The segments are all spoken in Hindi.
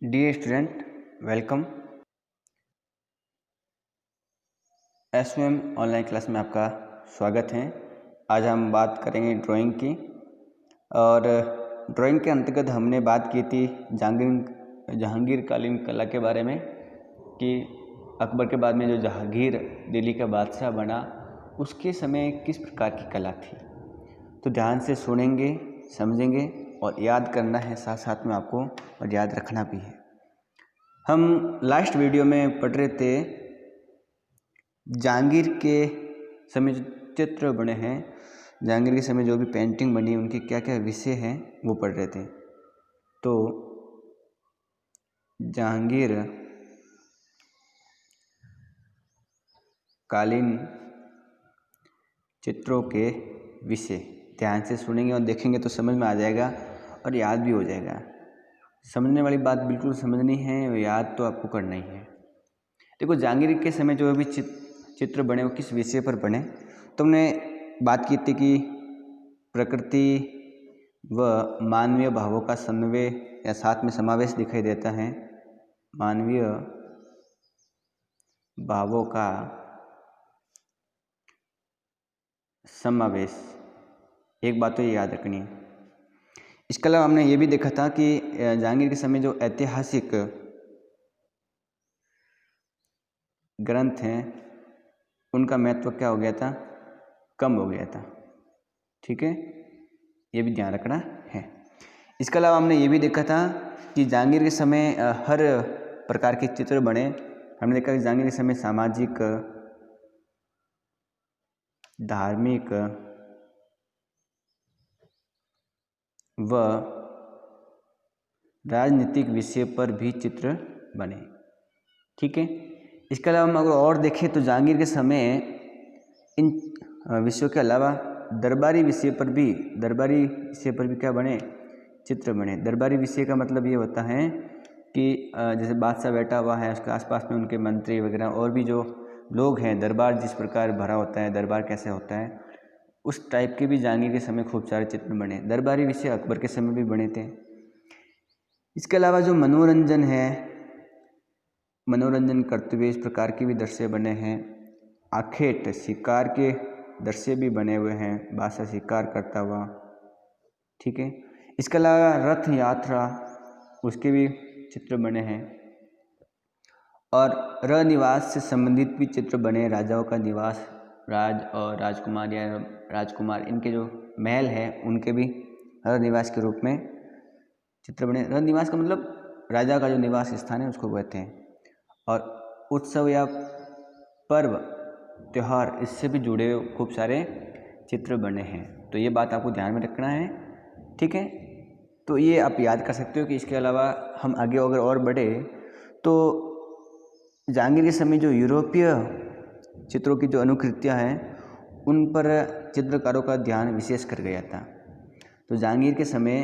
Dear student, welcome. SVM online class में आपका स्वागत है। आज हम बात करेंगे ड्राइंग की। और ड्राइंग के अंतर्गत हमने बात की थी जहांगीरकालीन कला के बारे में कि अकबर के बाद में जो जहांगीर दिल्ली का बादशाह बना उसके समय किस प्रकार की कला थी। तो ध्यान से सुनेंगे, समझेंगे और याद करना है, साथ साथ में आपको और याद रखना भी है। हम लास्ट वीडियो में पढ़ रहे थे जहांगीर के समय जो चित्र बने हैं, जहांगीर के समय जो भी पेंटिंग बनी उनके क्या क्या विषय हैं वो पढ़ रहे थे। तो जहांगीर कालीन चित्रों के विषय ध्यान से सुनेंगे और देखेंगे तो समझ में आ जाएगा और याद भी हो जाएगा। समझने वाली बात बिल्कुल समझनी है और याद तो आपको करना ही है। देखो, जहांगीर के समय जो भी चित्र बने वो किस विषय पर बने। तो हमने बात की थी कि प्रकृति व मानवीय भावों का समन्वय या साथ में समावेश दिखाई देता है। मानवीय भावों का समावेश, एक बात तो ये याद रखनी है। इसके अलावा हमने ये भी देखा था कि जहांगीर के समय जो ऐतिहासिक ग्रंथ हैं उनका महत्व क्या हो गया था, कम हो गया था। ठीक है, ये भी ध्यान रखना है। इसके अलावा हमने ये भी देखा था कि जहांगीर के समय हर प्रकार के चित्र बने। हमने देखा कि जहांगीर के समय सामाजिक, धार्मिक व राजनीतिक विषय पर भी चित्र बने। ठीक है, इसके अलावा हम अगर और देखें तो जहांगीर के समय इन विषयों के अलावा दरबारी विषय पर भी क्या बने, चित्र बने। दरबारी विषय का मतलब ये होता है कि जैसे बादशाह बैठा हुआ है, उसके आसपास में उनके मंत्री वगैरह और भी जो लोग हैं, दरबार जिस प्रकार भरा होता है, दरबार कैसे होता है, उस टाइप के भी जहांगीर के समय खूब सारे चित्र बने। दरबारी विषय अकबर के समय भी बने थे। इसके अलावा जो मनोरंजन है, मनोरंजन करते हुए इस प्रकार के भी दृश्य बने हैं। आखेट, शिकार के दृश्य भी बने हुए हैं, बादशाह शिकार करता हुआ। ठीक है, इसके अलावा रथ यात्रा, उसके भी चित्र बने हैं। और रनिवास से संबंधित भी चित्र बने। राजाओं का निवास, राज और राजकुमार या राजकुमार, इनके जो महल है उनके भी रनिवास के रूप में चित्र बने। रनिवास का मतलब राजा का जो निवास स्थान है उसको कहते हैं। और उत्सव या पर्व त्यौहार, इससे भी जुड़े खूब सारे चित्र बने हैं। तो ये बात आपको ध्यान में रखना है। ठीक है, तो ये आप याद कर सकते हो कि इसके अलावा हम आगे अगर और बढ़े तो जहांगीर के समय जो यूरोपीय चित्रों की जो अनुकृतियाँ हैं उन पर चित्रकारों का ध्यान विशेष कर गया था। तो जहांगीर के समय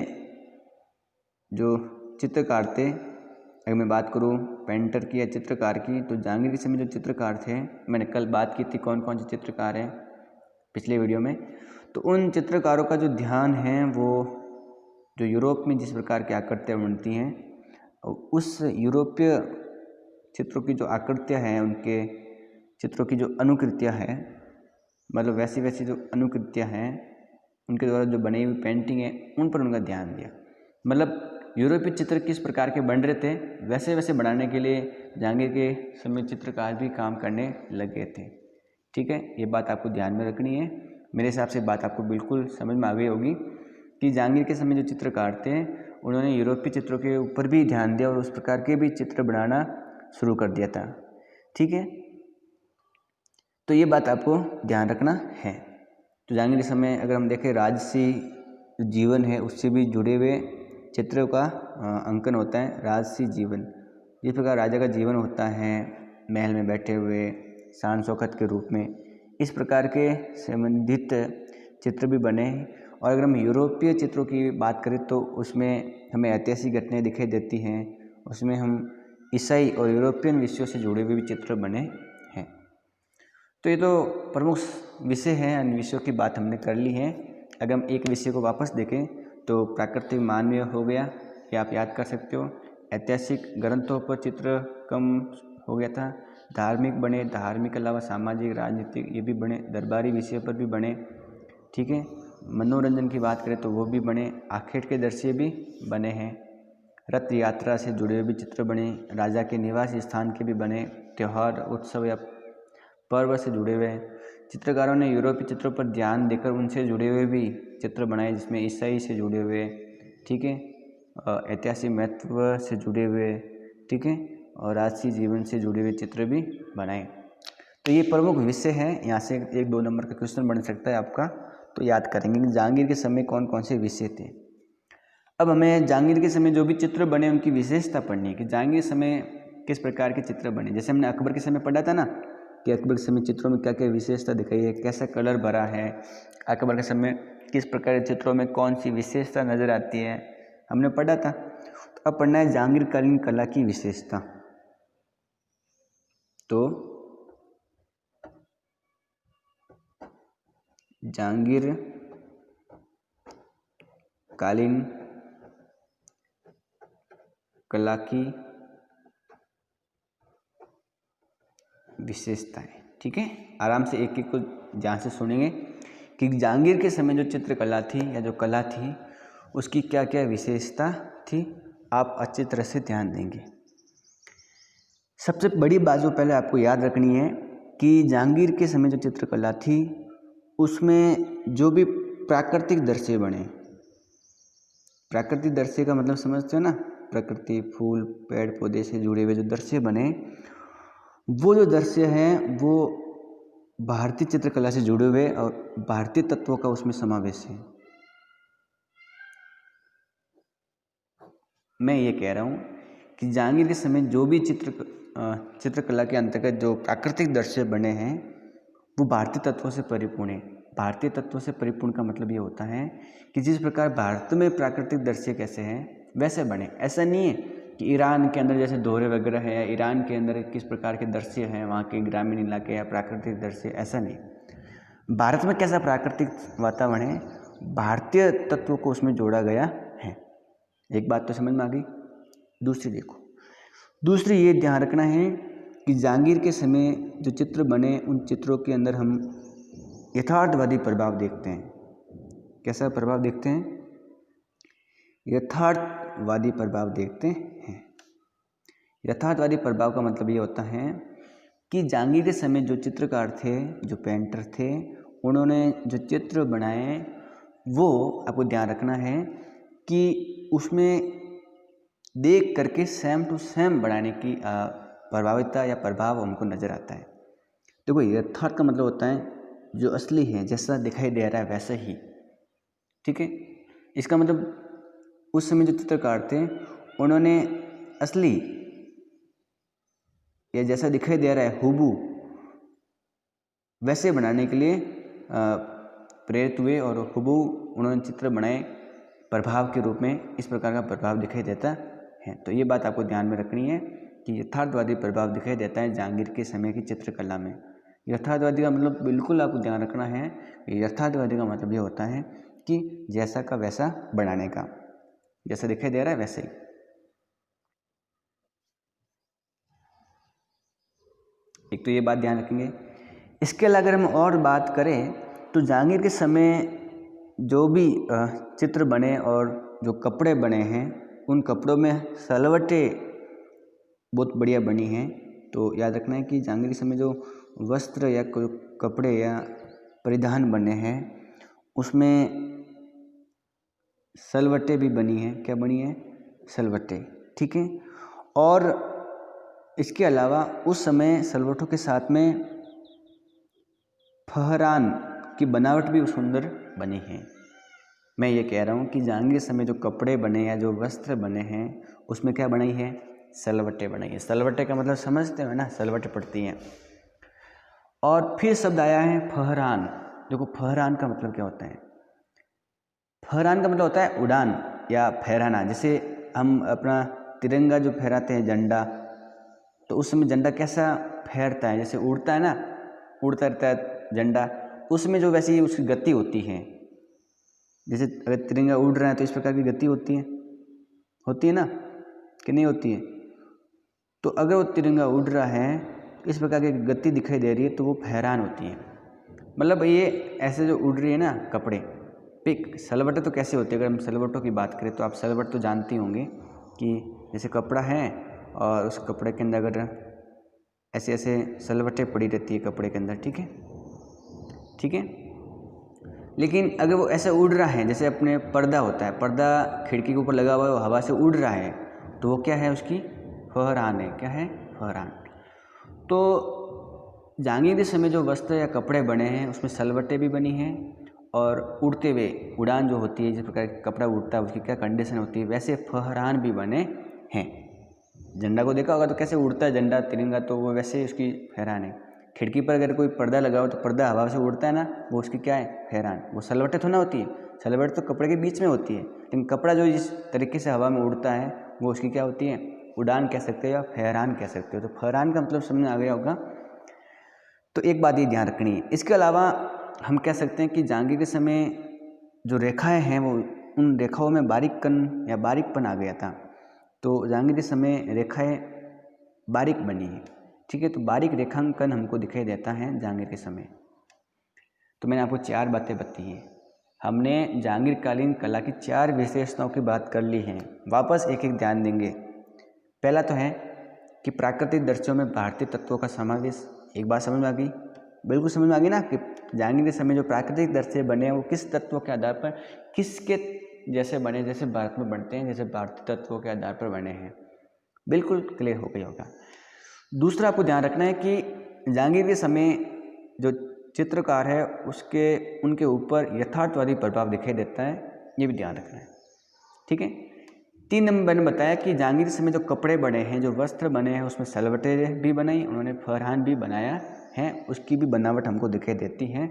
जो चित्रकार थे, अगर मैं बात करूं पेंटर की या चित्रकार की, तो जहांगीर के समय जो चित्रकार थे, मैंने कल बात की थी कौन कौन से चित्रकार हैं पिछले वीडियो में। तो उन चित्रकारों का जो ध्यान है वो जो यूरोप में जिस प्रकार की आकृतियाँ बनती हैं, उस यूरोपीय चित्रों की जो आकृतियाँ हैं, उनके चित्रों की जो अनुकृतियाँ हैं, मतलब वैसी जो अनुकृतियाँ हैं उनके द्वारा जो बनी हुई पेंटिंग है उन पर उनका ध्यान दिया। मतलब यूरोपीय चित्र किस प्रकार के बन रहे थे वैसे बनाने के लिए जहांगीर के समय चित्रकार भी काम करने लगे थे। ठीक है, ये बात आपको ध्यान में रखनी है। मेरे हिसाब से बात आपको बिल्कुल समझ में आ गई होगी कि जहांगीर के समय जो चित्रकार थे उन्होंने यूरोपीय चित्रों के ऊपर भी ध्यान दिया और उस प्रकार के भी चित्र बनाना शुरू कर दिया था। ठीक है, तो ये बात आपको ध्यान रखना है। तो जहांगीर के समय अगर हम देखें राजसी जीवन है उससे भी जुड़े हुए चित्रों का अंकन होता है। राजसी जीवन, जिस प्रकार राजा का जीवन होता है महल में बैठे हुए शान शौकत के रूप में, इस प्रकार के संबंधित चित्र भी बने। और अगर हम यूरोपीय चित्रों की बात करें तो उसमें हमें ऐतिहासिक घटनाएं दिखाई देती हैं। उसमें हम ईसाई और यूरोपियन विषयों से जुड़े हुए भी चित्र बने हैं। तो ये तो प्रमुख विषय हैं, अन्य विषयों की बात हमने कर ली है। अगर हम एक विषय को वापस देखें तो प्राकृतिक मानवीय हो गया, ये आप याद कर सकते हो। ऐतिहासिक ग्रंथों पर चित्र कम हो गया था। धार्मिक बने, धार्मिक के अलावा सामाजिक, राजनीतिक ये भी बने, दरबारी विषय पर भी बने, ठीक है। मनोरंजन की बात करें तो वो भी बने, आखेट के दृश्य भी बने हैं, रथ यात्रा से जुड़े हुए भी चित्र बने, राजा के निवास स्थान के भी बने, त्यौहार, उत्सव या पर्व से जुड़े हुए हैं। चित्रकारों ने यूरोपीय चित्रों पर ध्यान देकर उनसे जुड़े हुए भी चित्र बनाए, जिसमें ईसाई से जुड़े हुए, ठीक है, ऐतिहासिक महत्व से जुड़े हुए, ठीक है, और राजसी जीवन से जुड़े हुए चित्र भी बनाए। तो ये प्रमुख विषय हैं। यहाँ से 1-2 नंबर का क्वेश्चन बन सकता है आपका, तो याद करेंगे कि जहांगीर के समय कौन कौन से विषय थे। अब हमें जहांगीर के समय जो भी चित्र बने उनकी विशेषता पढ़नी है कि जहांगीर समय किस प्रकार के चित्र बने। जैसे हमने अकबर के समय पढ़ा था ना कि अकबर के समय चित्रों में क्या क्या विशेषता दिखाई है, कैसा कलर भरा है, अकबर के समय किस प्रकार के चित्रों में कौन सी विशेषता नज़र आती है, हमने पढ़ा था। तो अब पढ़ना है जहांगीरकालीन कला की विशेषता। तो जहांगीर कालीन कला की विशेषताएं, ठीक है। आराम से एक एक को ध्यान से सुनेंगे कि जहांगीर के समय जो चित्रकला थी या जो कला थी उसकी क्या क्या विशेषता थी, आप अच्छी तरह से ध्यान देंगे। सबसे बड़ी बात जो पहले आपको याद रखनी है कि जहांगीर के समय जो चित्रकला थी उसमें जो भी प्राकृतिक दृश्य बने, प्राकृतिक दृश्य का मतलब समझते हो ना, प्रकृति, फूल, पेड़ पौधे से जुड़े हुए जो दृश्य बने, वो जो दृश्य हैं वो भारतीय चित्रकला से जुड़े हुए और भारतीय तत्वों का उसमें समावेश है। मैं ये कह रहा हूँ कि जहांगीर के समय जो भी चित्रकला के अंतर्गत जो प्राकृतिक दृश्य बने हैं वो भारतीय तत्वों से परिपूर्ण है। भारतीय तत्वों से परिपूर्ण का मतलब ये होता है कि जिस प्रकार भारत में प्राकृतिक दृश्य कैसे हैं वैसे बने। ऐसा नहीं है कि ईरान के अंदर जैसे दोहरे वगैरह है, या ईरान के अंदर किस प्रकार के दृश्य हैं, वहाँ के ग्रामीण इलाके या प्राकृतिक दृश्य, ऐसा नहीं। भारत में कैसा प्राकृतिक वातावरण है, भारतीय तत्वों को उसमें जोड़ा गया है। एक बात तो समझ में आ गई। दूसरी देखो, दूसरी ये ध्यान रखना है कि जहांगीर के समय जो चित्र बने उन चित्रों के अंदर हम यथार्थवादी प्रभाव देखते हैं। कैसा प्रभाव देखते हैं? यथार्थवादी प्रभाव देखते हैं। यथार्थवादी प्रभाव का मतलब ये होता है कि जहांगीर के समय जो चित्रकार थे, जो पेंटर थे, उन्होंने जो चित्र बनाए वो आपको ध्यान रखना है कि उसमें देख करके सेम टू सेम बनाने की प्रभाविता या प्रभाव हमको नज़र आता है। देखो, यथार्थ का मतलब होता है जो असली है, जैसा दिखाई दे रहा है वैसा ही, ठीक है। इसका मतलब उस समय जो चित्रकार थे उन्होंने असली या जैसा दिखाई दे रहा है हुबहू वैसे बनाने के लिए प्रेरित हुए और हुबहू उन्होंने चित्र बनाए प्रभाव के रूप में। इस प्रकार का प्रभाव दिखाई देता है। तो ये बात आपको ध्यान में रखनी है कि यथार्थवादी प्रभाव दिखाई देता है जहांगीर के समय की चित्रकला में। यथार्थवादी का मतलब बिल्कुल आपको ध्यान रखना है। यथार्थवादी का मतलब ये होता है कि जैसा का वैसा बनाने का, जैसा दिखाई दे रहा है वैसे ही। एक तो ये बात ध्यान रखेंगे। इसके अलावा अगर हम और बात करें तो जहांगीर के समय जो भी चित्र बने और जो कपड़े बने हैं उन कपड़ों में सलवटें बहुत बढ़िया बनी हैं। तो याद रखना है कि जहांगीर के समय जो वस्त्र या कपड़े या परिधान बने हैं उसमें सलवटें भी बनी हैं। क्या बनी है? सलवटें, ठीक है। और इसके अलावा उस समय सलवटों के साथ में फहरान की बनावट भी सुंदर बनी है। मैं ये कह रहा हूँ कि जहांगीर समय जो कपड़े बने या जो वस्त्र बने हैं उसमें क्या बनाई है? सलवटें बनाई है। सलवटें का मतलब समझते हो ना, सलवटें पड़ती हैं। और फिर शब्द आया है फहरान। देखो, फहरान का मतलब क्या होता है? फहरान का मतलब होता है उड़ान या फहराना। जैसे हम अपना तिरंगा जो फहराते हैं, झंडा, तो उस समय झंडा कैसा फहरता है? जैसे उड़ता है ना, उड़ता रहता है झंडा, उसमें जो वैसी उसकी गति होती है। जैसे अगर तिरंगा उड़ रहा है तो इस प्रकार की गति होती है ना। कि नहीं होती है। तो अगर वो तिरंगा उड़ रहा है, इस प्रकार की गति दिखाई दे रही है, तो वो फहरान होती है। मतलब ये ऐसे जो उड़ रही है ना कपड़े पिक सलवटें तो कैसे होती है, अगर हम सलवटों की बात करें तो आप सलवट तो जानती होंगे कि जैसे कपड़ा है और उस कपड़े के अंदर अगर ऐसे ऐसे सलवटें पड़ी रहती है कपड़े के अंदर, ठीक है, ठीक है। लेकिन अगर वो ऐसे उड़ रहा है, जैसे अपने पर्दा होता है, पर्दा खिड़की के ऊपर लगा हुआ है, वो हवा से उड़ रहा है, तो वो क्या है, उसकी फहरान है। क्या है? फहरान। तो जहांगीर के समय जो वस्त्र या कपड़े बने हैं उसमें सलवटें भी बनी हैं और उड़ते हुए उड़ान जो होती है, जिस प्रकार कपड़ा उड़ता है उसकी क्या कंडीशन होती है, वैसे फहरान भी बने हैं। झंडा को देखा होगा तो कैसे उड़ता है झंडा तिरंगा, तो वो वैसे उसकी फहरान है। खिड़की पर अगर कोई पर्दा लगा हो तो पर्दा हवा से उड़ता है ना, वो उसकी क्या है? फहरान। वो सलवटें थोड़ा ना होती है, सलवट तो कपड़े के बीच में होती है, लेकिन कपड़ा जो जिस तरीके से हवा में उड़ता है वो उसकी क्या होती है? उड़ान कह सकते हो या फहरान कह सकते हो। तो फहरान का मतलब समझ में आ गया होगा। तो एक बात ये ध्यान रखनी है। इसके अलावा हम कह सकते हैं कि जहांगीर के समय जो रेखाएं हैं वो उन रेखाओं में बारीकपन या बारीकपन आ गया था। तो जहांगीर के समय रेखाएं बारीक बनी है, ठीक है। तो बारीक रेखांकन हमको दिखाई देता है जहांगीर के समय। तो मैंने आपको 4 बातें बताई हैं। हमने जहांगीर कालीन कला की 4 विशेषताओं की बात कर ली है। वापस एक एक ध्यान देंगे। पहला तो है कि प्राकृतिक दृश्यों में भारतीय तत्वों का समावेश। एक बात समझ में आ गई? बिल्कुल समझ में आ गई ना कि जहांगीर के समय जो प्राकृतिक दृश्य बने हैं वो किस तत्वों के आधार पर, किसके जैसे बने, जैसे भारत में बनते हैं, जैसे भारतीय तत्वों के आधार पर बने हैं। बिल्कुल क्लियर हो गया होगा। दूसरा आपको ध्यान रखना है कि जहांगीर के समय जो चित्रकार है उसके उनके ऊपर यथार्थवादी प्रभाव दिखाई देता है, ये भी ध्यान रखना है, ठीक है। 3 नंबर मैंने बताया कि जहांगीर के समय जो कपड़े बने हैं, जो वस्त्र बने हैं, उसमें सलवटें भी बनाई, उन्होंने फरहान भी बनाया है, उसकी भी बनावट हमको दिखाई देती है।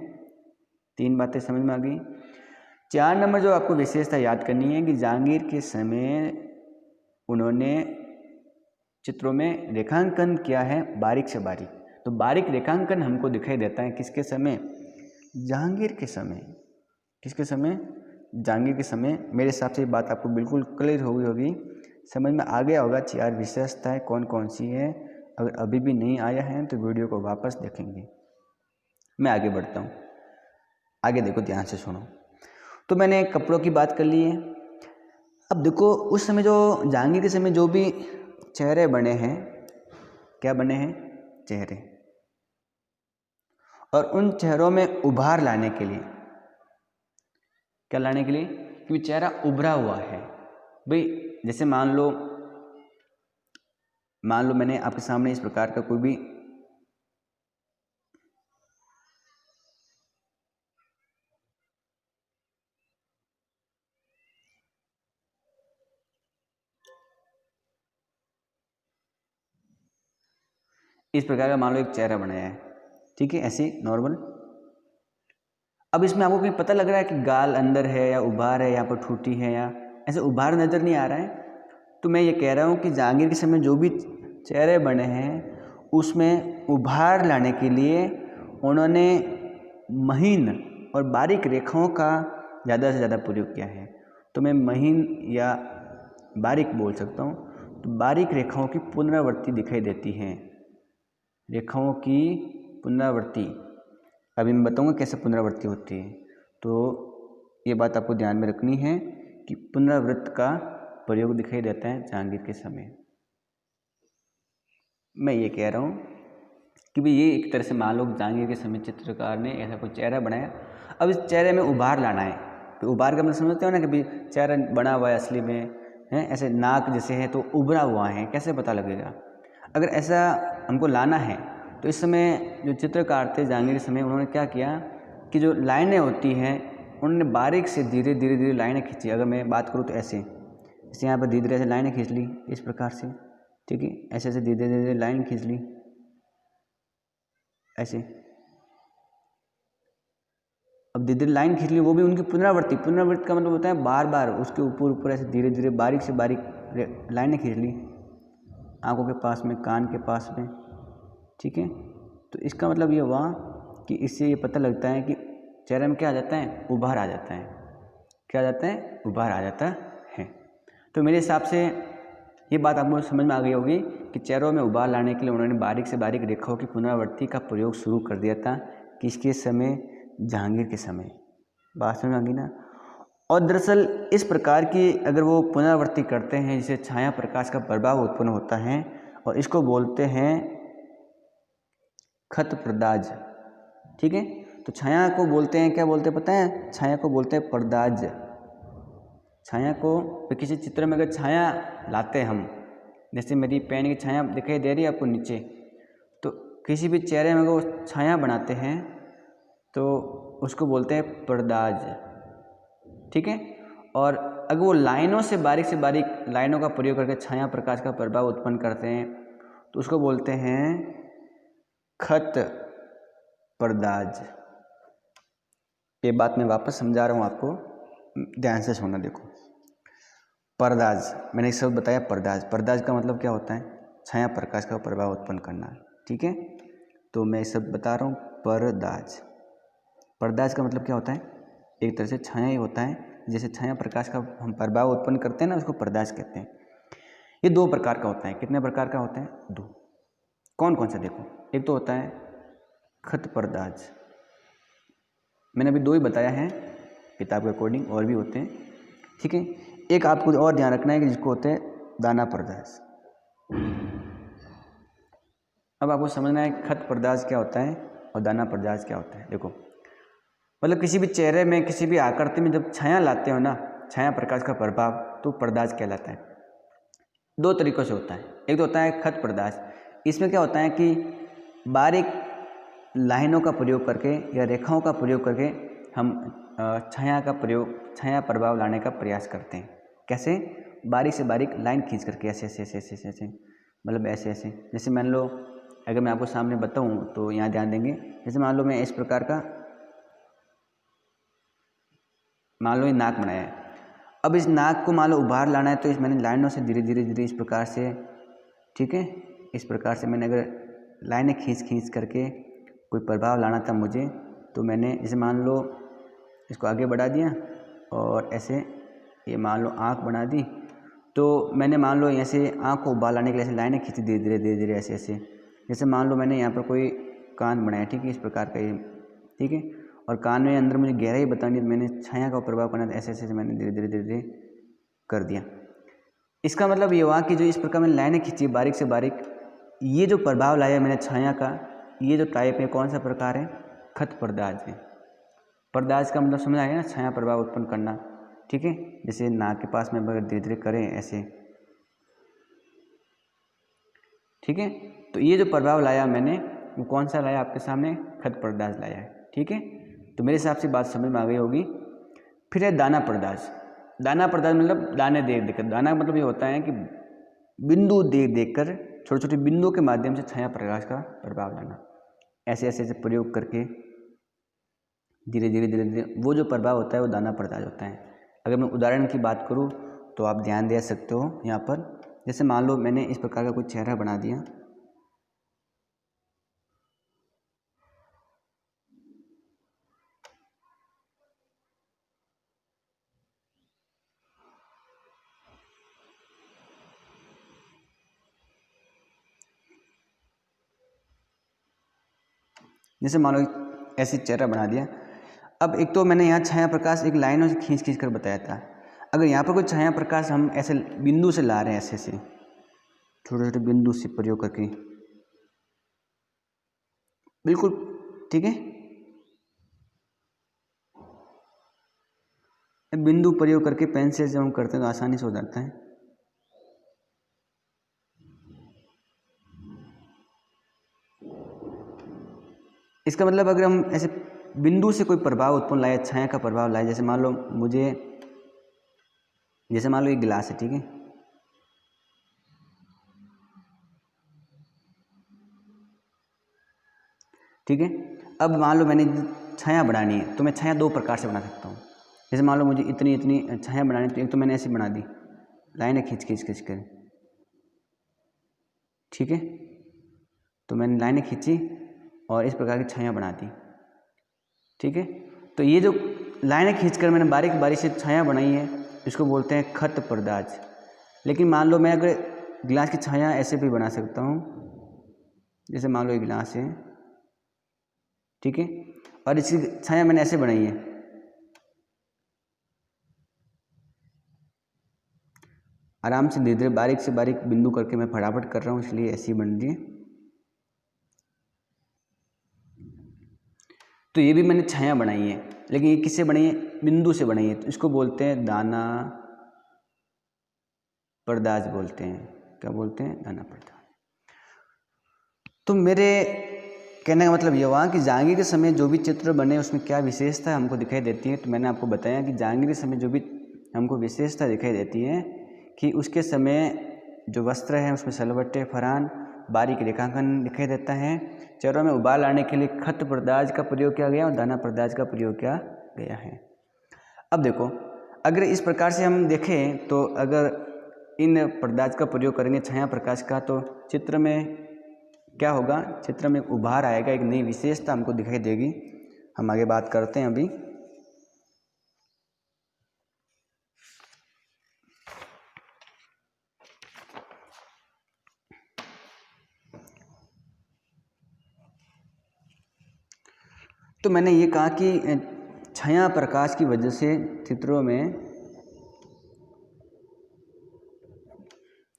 3 बातें समझ में आ गई। 4 नंबर जो आपको विशेषता याद करनी है कि जहांगीर के समय उन्होंने चित्रों में रेखांकन किया है बारीक से बारीक। तो बारीक रेखांकन हमको दिखाई देता है किसके समय? जहांगीर के समय। किसके समय? जहांगीर के समय। मेरे हिसाब से ये बात आपको बिल्कुल क्लियर हो गई होगी, समझ में आ गया होगा 4 विशेषताएं कौन कौन सी है। अगर अभी भी नहीं आया है तो वीडियो को वापस देखेंगे। मैं आगे बढ़ता हूँ, आगे देखो, ध्यान से सुनो। तो मैंने कपड़ों की बात कर ली है। अब देखो उस समय जो जहांगीर के समय जो भी चेहरे बने हैं, क्या बने हैं? चेहरे। और उन चेहरों में उभार लाने के लिए, क्या लाने के लिए? क्योंकि चेहरा उभरा हुआ है भाई। जैसे मान लो मैंने आपके सामने इस प्रकार का कोई भी इस प्रकार का मान लो एक चेहरा बनाया है, ठीक है, ऐसे नॉर्मल। अब इसमें आपको कहीं पता लग रहा है कि गाल अंदर है या उभार है, यहाँ पर ठूठी है, या ऐसे उभार नज़र नहीं आ रहा है। तो मैं ये कह रहा हूँ कि जहांगीर के समय जो भी चेहरे बने हैं उसमें उभार लाने के लिए उन्होंने महीन और बारीक रेखाओं का ज़्यादा से ज़्यादा प्रयोग किया है। तो मैं महीन या बारीक बोल सकता हूँ। तो बारीक रेखाओं की पुनरावृत्ति दिखाई देती है, रेखाओं की पुनरावृत्ति। अभी मैं बताऊंगा कैसे पुनरावृत्ति होती है। तो ये बात आपको ध्यान में रखनी है कि पुनरावृत्त का प्रयोग दिखाई देता है जहांगीर के समय। मैं ये कह रहा हूँ कि भाई ये एक तरह से मान लो जहांगीर के समय चित्रकार ने ऐसा कोई चेहरा बनाया। अब इस चेहरे में उभार लाना है। तो उभार का मतलब समझते हो ना कि भाई चेहरा बना हुआ है असली में है, ऐसे नाक जैसे है तो उभरा हुआ है, कैसे पता लगेगा? अगर ऐसा हमको लाना है तो इस समय जो चित्रकार थे जहांगीर के समय, उन्होंने क्या किया कि जो लाइनें होती हैं उन्होंने बारीक से धीरे धीरे लाइनें खींची। अगर मैं बात करूँ तो ऐसे यहाँ पर धीरे धीरे ऐसे लाइनें खींच ली इस प्रकार से, ठीक है, ऐसे ऐसे धीरे धीरे लाइन खींच ली ऐसे। अब धीरे धीरे लाइन खींच ली, वो भी उनकी पुनरावृत्ति का मतलब होता है बार बार उसके ऊपर ऊपर ऐसे धीरे धीरे बारीक से बारीक लाइनें खींच ली आंखों के पास में, कान के पास में, ठीक है। तो इसका मतलब ये हुआ कि इससे ये पता लगता है कि चेहरे में क्या आ जाता है? उभार आ जाता है। क्या आ जाता है? उभार आ जाता है। तो मेरे हिसाब से ये बात आपको समझ में आ गई होगी कि चेहरों में उभार लाने के लिए उन्होंने बारीक से बारीक रेखाओं की पुनरावृत्ति का प्रयोग शुरू कर दिया था। किसके समय? जहांगीर के समय। बात समझ आ गई ना। और दरअसल इस प्रकार की अगर वो पुनरावृत्ति करते हैं जिससे छाया प्रकाश का प्रभाव उत्पन्न होता है, और इसको बोलते हैं खत प्रदाज। ठीक है, तो छाया को बोलते हैं, क्या बोलते हैं पता है? छाया को बोलते हैं प्रदाज। छाया को किसी चित्र में अगर छाया लाते हम, जैसे मेरी पेन की छाया दिखाई दे रही है आपको नीचे, तो किसी भी चेहरे में वो छाया बनाते हैं तो उसको बोलते हैं प्रदाज। ठीक है, और अगर वो लाइनों से बारीक लाइनों का प्रयोग करके छाया प्रकाश का प्रभाव उत्पन्न करते हैं तो उसको बोलते हैं खत प्रदाज। ये बात मैं वापस समझा रहा हूँ आपको, ध्यान से सुनना। देखो, परदाज, मैंने एक शब्द बताया परदाज। परदाज का मतलब क्या होता है? छाया प्रकाश का प्रभाव उत्पन्न करना। ठीक है, तो मैं एक शब्द बता रहा हूँ, परदाज। परदाज का मतलब क्या होता है? एक तरह से छाया ही होता है, जैसे छाया प्रकाश का हम प्रभाव उत्पन्न करते हैं ना, उसको परदाज कहते हैं। ये दो प्रकार का होता है। कितने प्रकार का होता है? दो। कौन कौन सा? देखो, एक तो होता है खत परदाज, मैंने अभी दो ही बताया है किताब के अकॉर्डिंग, और भी होते हैं। ठीक है, एक आपको और ध्यान रखना है कि जिसको होते हैं दाना परदाज। अब आपको समझना है खत परदाज क्या होता है और दाना परदाज क्या होता है। देखो, मतलब किसी भी चेहरे में, किसी भी आकृति में जब छाया लाते हो ना, छाया प्रकाश का प्रभाव, तो परदाज कहलाता है। दो तरीक़ों से होता है। एक तो होता है खत परदाज। इसमें क्या होता है कि बारीक लाइनों का प्रयोग करके या रेखाओं का प्रयोग करके हम छाया का प्रयोग, छाया प्रभाव लाने का प्रयास करते हैं। कैसे? बारीक से बारीक लाइन खींच करके, ऐसे ऐसे ऐसे ऐसे ऐसे, मतलब ऐसे ऐसे। जैसे मान लो, अगर मैं आपको सामने बताऊं तो यहाँ ध्यान देंगे। जैसे मान लो मैं इस प्रकार का, मान लो ये नाक बनाया है। अब इस नाक को मान लो उभार लाना है, तो इस मैंने लाइनों से धीरे धीरे धीरे इस प्रकार से, ठीक है, इस प्रकार से मैंने अगर लाइनें खींच करके कोई प्रभाव लाना था मुझे, तो मैंने जैसे मान लो इसको आगे बढ़ा दिया और ऐसे ये मान लो आँख बना दी, तो मैंने मान लो ऐसे आँख को उभार लाने के लिए ऐसे लाइनें खींची धीरे धीरे ऐसे ऐसे। जैसे मान लो मैंने यहाँ पर कोई कान बनाया, ठीक है, इस प्रकार का ये, ठीक है, और कान में अंदर मुझे गहराई बतानी, तो मैंने छाया का प्रभाव करना, ऐसे ऐसे मैंने धीरे धीरे कर दिया। इसका मतलब ये हुआ कि जो इस प्रकार मैंने लाइनें खींची बारीक से बारीक, ये जो प्रभाव लाया मैंने छाया का, ये जो टाइप है, कौन सा प्रकार है? खत परदाज है। परदाज का मतलब समझ आया ना, छाया प्रभाव उत्पन्न करना। ठीक है, जैसे नाक के पास में अगर धीरे धीरे करें ऐसे, ठीक है, तो ये जो प्रभाव लाया मैंने, वो कौन सा लाया आपके सामने? खत परदाज लाया है। ठीक है, तो मेरे हिसाब से बात समझ में आ गई होगी। फिर है दाना परदाज। दाना परदाज मतलब दाने देख देकर। दाना मतलब ये होता है कि बिंदु देख कर, छोटे छोटे बिंदुओं के माध्यम से छाया प्रकाश का प्रभाव लाना, ऐसे ऐसे प्रयोग करके धीरे धीरे वो जो प्रभाव होता है वो दाना परदाज होता है। अगर मैं उदाहरण की बात करूँ तो आप ध्यान दे सकते हो यहाँ पर। जैसे मान लो मैंने इस प्रकार का कोई चेहरा बना दिया, जैसे मान लो ऐसे चेहरा बना दिया। अब एक तो मैंने यहाँ छाया प्रकाश एक लाइनों से खींच कर बताया था। अगर यहाँ पर कोई छाया प्रकाश हम ऐसे बिंदु से ला रहे हैं, ऐसे से छोटे छोटे बिंदु से प्रयोग करके, बिल्कुल, ठीक है, बिंदु प्रयोग करके पेंसिल से हम करते हैं तो आसानी से हो जाता है। इसका मतलब अगर हम ऐसे बिंदु से कोई प्रभाव उत्पन्न लाए, छाया का प्रभाव लाए, जैसे मान लो मुझे, जैसे मान लो एक गिलास है, ठीक है, ठीक है, अब मान लो मैंने छाया बनानी है, तो मैं छाया दो प्रकार से बना सकता हूँ। जैसे मान लो मुझे इतनी छाया बनानी, तो एक तो मैंने ऐसी बना दी, लाइनें खींच कर, ठीक है, तो मैंने लाइनें खींची और इस प्रकार की छाया बना दी। ठीक है, तो ये जो लाइनें खींचकर मैंने बारीक से छाया बनाई है, इसको बोलते हैं खत परदाज। लेकिन मान लो मैं अगर गिलास की छाया ऐसे भी बना सकता हूँ, जैसे मान लो ये गिलास है, ठीक है, और इसकी छाया मैंने ऐसे बनाई है, आराम से धीरे धीरे बारीक से बारीक बिंदु करके मैं फटाफट कर रहा हूँ, इसलिए ऐसी बन रही है। तो ये भी मैंने छाया बनाई है, लेकिन ये किससे बनाई है? बिंदु से बनाई है। तो इसको बोलते हैं दाना पर्दाज बोलते हैं। क्या बोलते हैं? दाना पर्दाज। तो मेरे कहने का मतलब ये हुआ कि जहांगीर के समय जो भी चित्र बने उसमें क्या विशेषता हमको दिखाई देती है। तो मैंने आपको बताया कि जहांगीर के समय जो भी हमको विशेषता दिखाई देती है कि उसके समय जो वस्त्र है उसमें सलवट्टे, फरहान, बारीक रेखांकन दिखाई देता है। चेहरों में उबाल लाने के लिए खत पर्दाज का प्रयोग किया गया और दाना पर्दाज का प्रयोग किया गया है। अब देखो, अगर इस प्रकार से हम देखें तो अगर इन पर्दाज का प्रयोग करेंगे छाया प्रकाश का, तो चित्र में क्या होगा? चित्र में उभार आएगा, एक नई विशेषता हमको दिखाई देगी। हम आगे बात करते हैं अभी। तो मैंने ये कहा कि छाया प्रकाश की वजह से चित्रों में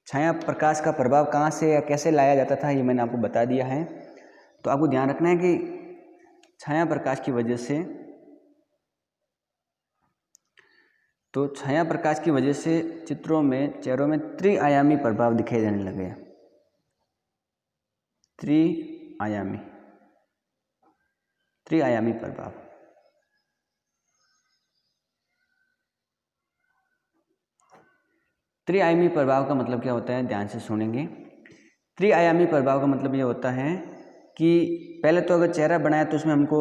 छाया प्रकाश का प्रभाव कहाँ से या कैसे लाया जाता था, ये मैंने आपको बता दिया है। तो आपको ध्यान रखना है कि छाया प्रकाश की वजह से चित्रों में, चेहरों में त्रिआयामी प्रभाव दिखाई देने लगे। त्रिआयामी प्रभाव। त्रिआयामी प्रभाव का मतलब क्या होता है? ध्यान से सुनेंगे। त्रिआयामी प्रभाव का मतलब ये होता है कि पहले तो अगर चेहरा बनाया तो उसमें हमको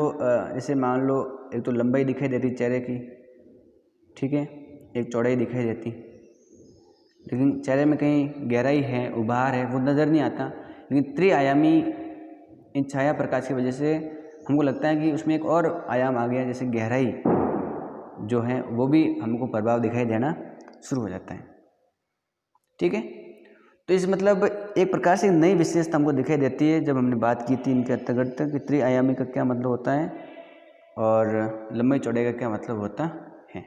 जैसे मान लो एक तो लंबाई दिखाई देती चेहरे की, ठीक है, एक चौड़ाई दिखाई देती, लेकिन चेहरे में कहीं गहराई है, उभार है, वो नज़र नहीं आता। लेकिन त्रिआयामी इन छाया प्रकाश की वजह से हमको लगता है कि उसमें एक और आयाम आ गया, जैसे गहराई जो है वो भी हमको प्रभाव दिखाई देना शुरू हो जाता है, ठीक है। तो इस मतलब एक प्रकार से नई विशेषता हमको दिखाई देती है। जब हमने बात की थी इनके अंतर्गत कि त्रिआयामी का क्या मतलब होता है और लंबाई चौड़ाई का क्या मतलब होता है,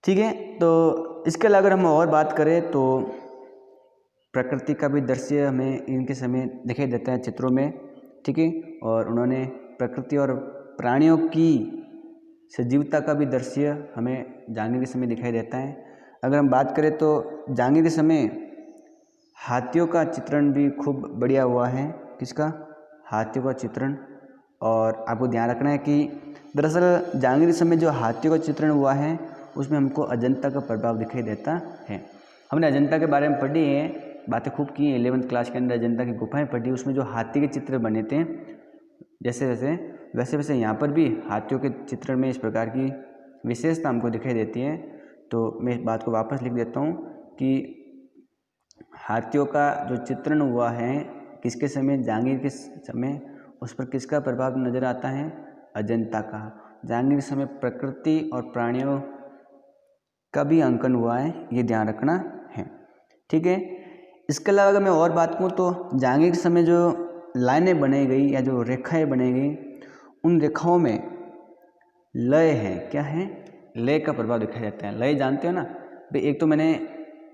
ठीक है। तो इसके अलावा अगर हम और बात करें तो प्रकृति का भी दृश्य हमें इनके समय दिखाई देता है चित्रों में, ठीक है। और उन्होंने प्रकृति और प्राणियों की सजीवता का भी दृश्य हमें जहांगीर के समय दिखाई देता है। अगर हम बात करें तो जहांगीर के समय हाथियों का चित्रण भी खूब बढ़िया हुआ है। किसका? हाथियों का चित्रण। और आपको ध्यान रखना है कि दरअसल जहांगीर के समय जो हाथियों का चित्रण हुआ है उसमें हमको अजंता का प्रभाव दिखाई देता है। हमने अजंता के बारे में पढ़ी है, बातें खूब की हैं 11वीं क्लास के अंदर, अजंता की गुफाएं पढ़ी, उसमें जो हाथी के चित्र बने थे, जैसे वैसे वैसे यहाँ पर भी हाथियों के चित्रण में इस प्रकार की विशेषता हमको दिखाई देती है। तो मैं इस बात को वापस लिख देता हूँ कि हाथियों का जो चित्रण हुआ है किसके समय? जहांगीर के समय। उस पर किसका प्रभाव नज़र आता है? अजंता का। जहांगीर के समय प्रकृति और प्राणियों का भी अंकन हुआ है, ये ध्यान रखना है, ठीक है। इसके अलावा अगर मैं और बात करूँ तो जहांगीर के समय जो लाइनें बनाई गई या जो रेखाएं बनाई गई, उन रेखाओं में लय है। क्या है? लय का प्रभाव दिखाई देता है। लय जानते हो ना भाई? एक तो मैंने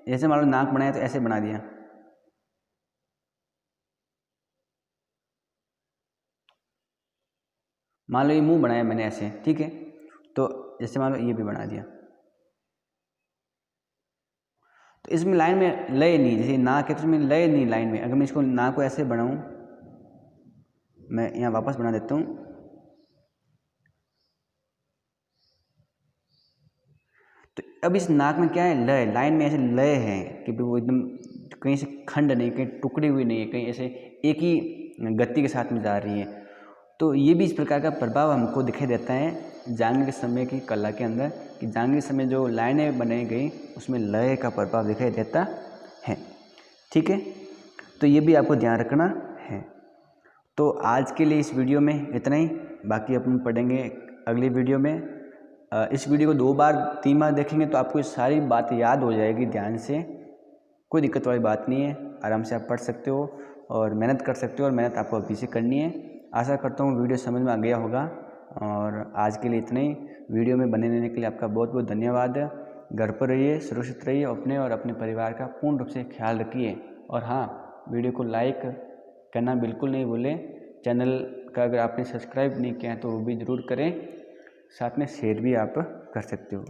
जैसे मान लो नाक बनाया तो ऐसे बना दिया, मान लो ये मुंह बनाया मैंने ऐसे, ठीक है, तो जैसे मान लो ये भी बना दिया, तो इसमें लाइन में लय नहीं, जैसे नाक है तो इसमें लय नहीं लाइन में। अगर मैं इसको नाक को ऐसे बनाऊं, मैं यहाँ वापस बना देता हूँ, तो अब इस नाक में क्या है? लय। लाइन में ऐसे लय है कि वो एकदम कहीं से खंड नहीं, कहीं टुकड़ी हुई नहीं है, कहीं ऐसे एक ही गति के साथ में जा रही है। तो ये भी इस प्रकार का प्रभाव हमको दिखाई देता है जहांगीर के समय की कला के अंदर, कि जहांगीर के समय जो लाइनें बनाई गई उसमें लय का प्रभाव दिखाई देता है, ठीक है। तो ये भी आपको ध्यान रखना है। तो आज के लिए इस वीडियो में इतना ही, बाकी अपन पढ़ेंगे अगली वीडियो में। इस वीडियो को 2 बार 3 बार देखेंगे तो आपको ये सारी बात याद हो जाएगी ध्यान से, कोई दिक्कत वाली बात नहीं है, आराम से आप पढ़ सकते हो और मेहनत कर सकते हो, और मेहनत आपको अभी से करनी है। आशा करता हूँ वीडियो समझ में आ गया होगा, और आज के लिए इतना ही। वीडियो में बने रहने के लिए आपका बहुत बहुत धन्यवाद। घर पर रहिए, सुरक्षित रहिए, अपने और अपने परिवार का पूर्ण रूप से ख्याल रखिए। और हाँ, वीडियो को लाइक करना बिल्कुल नहीं भूलें। चैनल का अगर आपने सब्सक्राइब नहीं किया है तो वो भी ज़रूर करें, साथ में शेयर भी आप कर सकते हो।